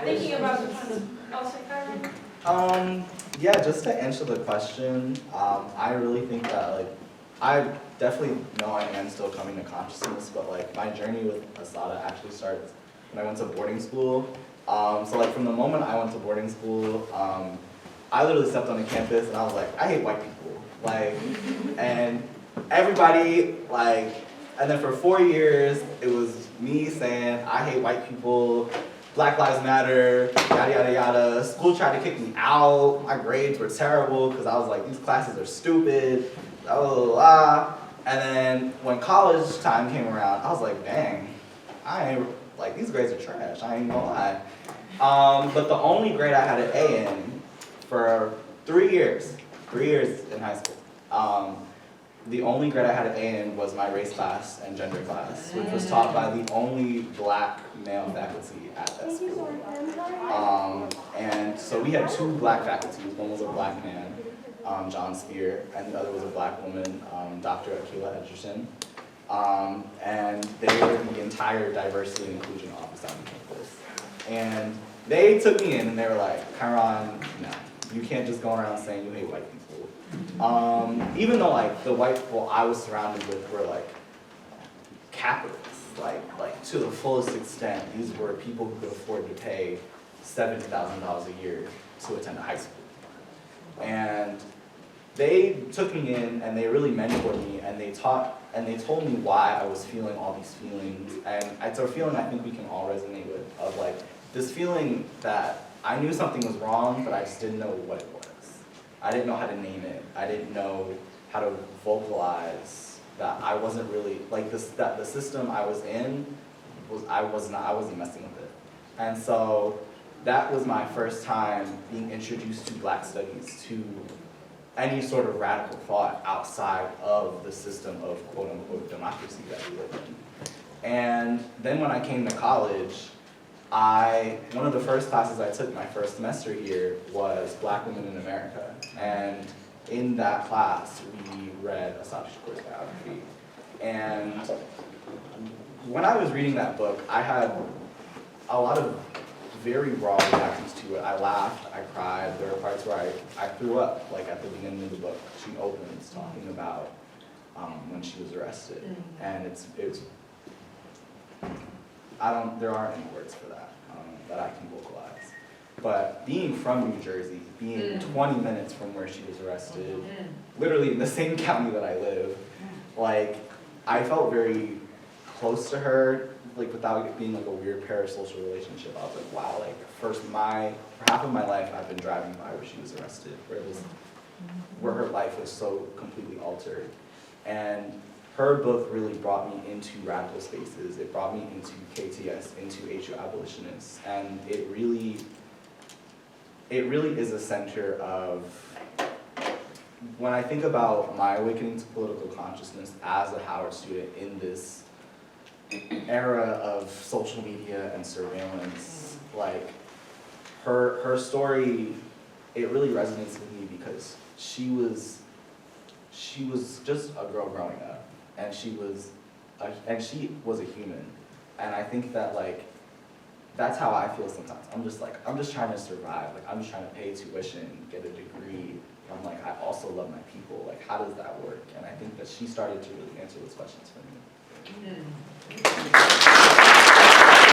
thinking about the also kind of. Yeah, just to answer the question, I really think that like, I definitely know I am still coming to consciousness, but like my journey with Assata actually starts when I went to boarding school. So like from the moment I went to boarding school, I literally stepped on the campus and I was like, I hate white people. Like, and everybody like, and then for 4 years, it was me saying, I hate white people, Black Lives Matter, yada, yada, yada. School tried to kick me out. My grades were terrible because I was like, these classes are stupid, blah, blah, blah, blah. And then when college time came around, I was like, dang, I ain't, like, these grades are trash, I ain't gonna lie. But the only grade I had an A in for 3 years in high school. The only grade I had an A in was my race class and gender class, which was taught by the only black male faculty at that school. And so we had 2 black faculties. One was a black man, John Spear, and the other was a black woman, Dr. Akila Edgerton. And they were the entire diversity and inclusion office on campus. And they took me in and they were like, Chiron, no, you can't just go around saying you hate white people. Even though like the white people I was surrounded with were like capitalists, like to the fullest extent, these were people who could afford to pay $70,000 a year to attend a high school. And they took me in and they really mentored me and they told me why I was feeling all these feelings. And it's a feeling I think we can all resonate with, of like this feeling that I knew something was wrong, but I just didn't know what it was. I didn't know how to name it. I didn't know how to vocalize that I wasn't really, like this, that the system I was in, I wasn't messing with it. And so that was my first time being introduced to Black studies, to any sort of radical thought outside of the system of quote unquote democracy that we live in. And then when I came to college, one of the first classes I took my first semester here was Black Women in America. And in that class, we read Assata Shakur's biography. And when I was reading that book, I had a lot of very raw reactions to it. I laughed, I cried. There were parts where I threw up, like at the beginning of the book. She opens talking about when she was arrested. And there aren't any words for that, that I can vocalize. But being from New Jersey, being 20 minutes from where she was arrested, literally in the same county that I live, like, I felt very close to her, like without it being like a weird parasocial relationship. I was like, wow, like for half of my life I've been driving by where she was arrested, where her life was so completely altered. And her book really brought me into radical spaces. It brought me into KTS, into HU abolitionists, and it really is a center of, when I think about my awakening to political consciousness as a Howard student in this era of social media and surveillance, like her story, it really resonates with me because she was just a girl growing up, and she was a human. And I think that like that's how I feel sometimes. I'm just trying to survive. Like I'm just trying to pay tuition, get a degree. I'm like, I also love my people. Like, how does that work? And I think that she started to really answer those questions for me.